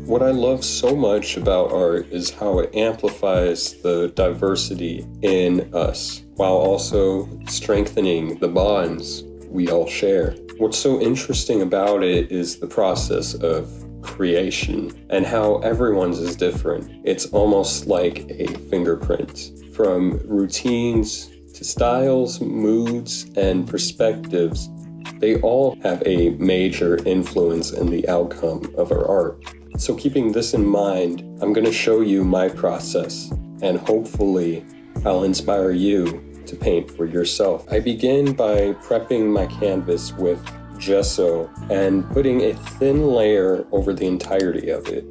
What I love so much about art is how it amplifies the diversity in us while also strengthening the bonds we all share. What's so interesting about it is the process of creation and how everyone's is different. It's almost like a fingerprint. From routines to styles, moods, and perspectives, they all have a major influence in the outcome of our art. So keeping this in mind, I'm going to show you my process, and hopefully I'll inspire you to paint for yourself. I begin by prepping my canvas with gesso and putting a thin layer over the entirety of it.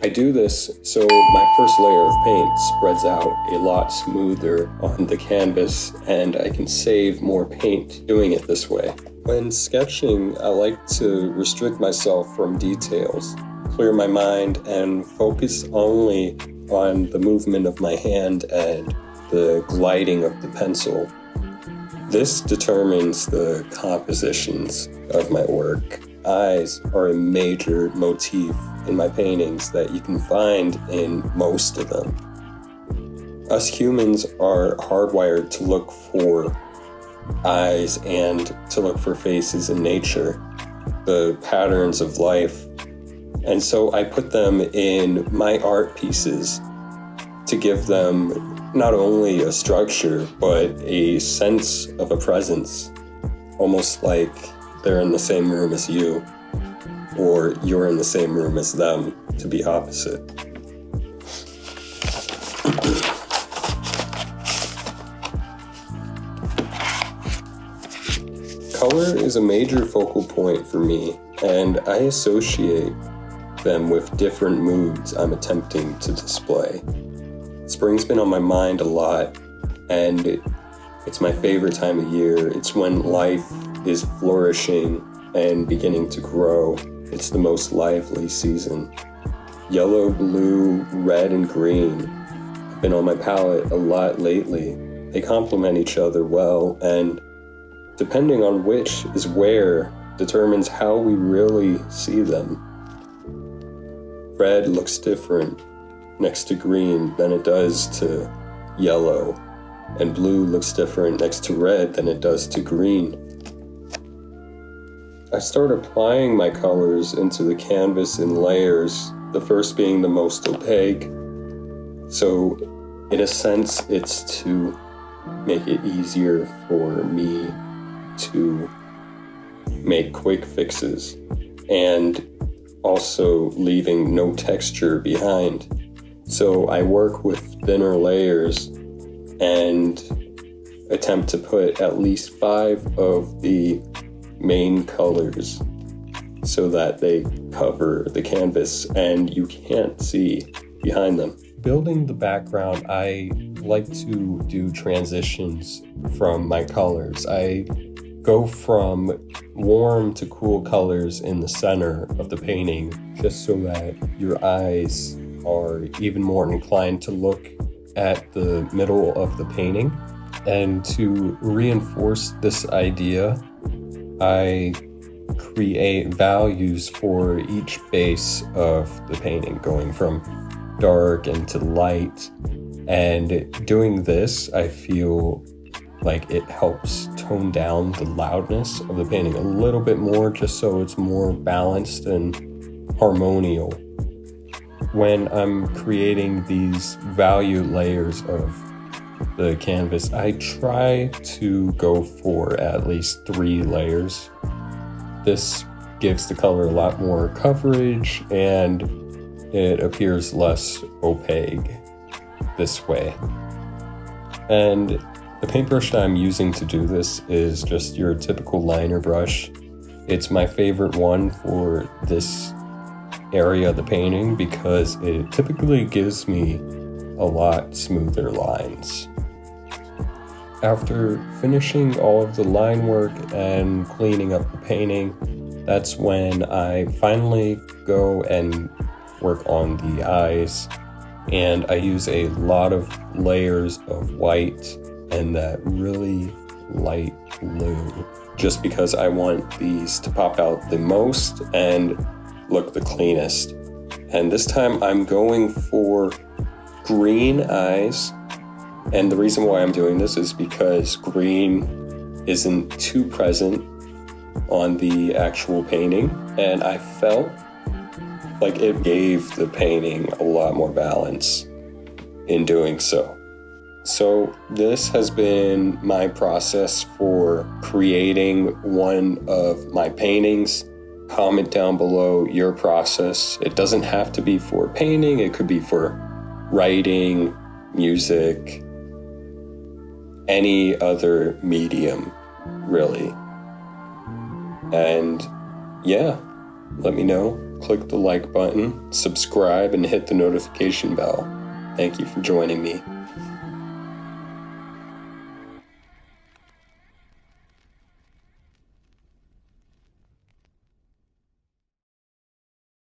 I do this so my first layer of paint spreads out a lot smoother on the canvas and I can save more paint doing it this way. When sketching, I like to restrict myself from details, clear my mind, and focus only on the movement of my hand and the gliding of the pencil. This determines the compositions of my work. Eyes are a major motif in my paintings that you can find in most of them. Us humans are hardwired to look for eyes and to look for faces in nature, the patterns of life. And so I put them in my art pieces to give them not only a structure, but a sense of a presence, almost like they're in the same room as you, or you're in the same room as them, to be opposite. Color is a major focal point for me, and I associate them with different moods I'm attempting to display. Spring's been on my mind a lot, and it's my favorite time of year. It's when life is flourishing and beginning to grow. It's the most lively season. Yellow, blue, red, and green have been on my palette a lot lately. They complement each other well, and depending on which is where determines how we really see them. Red looks different next to green than it does to yellow, and blue looks different next to red than it does to green. I start applying my colors into the canvas in layers, the first being the most opaque. So in a sense, it's to make it easier for me to make quick fixes and also leaving no texture behind. So I work with thinner layers and attempt to put at least 5 of the main colors so that they cover the canvas and you can't see behind them. Building the background, I like to do transitions from my colors. I go from warm to cool colors in the center of the painting just so that your eyes are even more inclined to look at the middle of the painting. And to reinforce this idea, I create values for each base of the painting, going from dark into light. And doing this, I feel like it helps tone down the loudness of the painting a little bit more, just so it's more balanced and harmonial. When I'm creating these value layers of the canvas, I try to go for at least 3 layers. This gives the color a lot more coverage and it appears less opaque this way. And the paintbrush that I'm using to do this is just your typical liner brush. It's my favorite one for this area of the painting because it typically gives me a lot smoother lines. After finishing all of the line work and cleaning up the painting, that's when I finally go and work on the eyes, and I use a lot of layers of white and that really light blue just because I want these to pop out the most and look the cleanest. And this time I'm going for green eyes. And the reason why I'm doing this is because green isn't too present on the actual painting. And I felt like it gave the painting a lot more balance in doing so. So this has been my process for creating one of my paintings. Comment down below your process. It doesn't have to be for painting. It could be for writing, music, any other medium, really. And yeah, let me know. Click the like button, subscribe, and hit the notification bell. Thank you for joining me.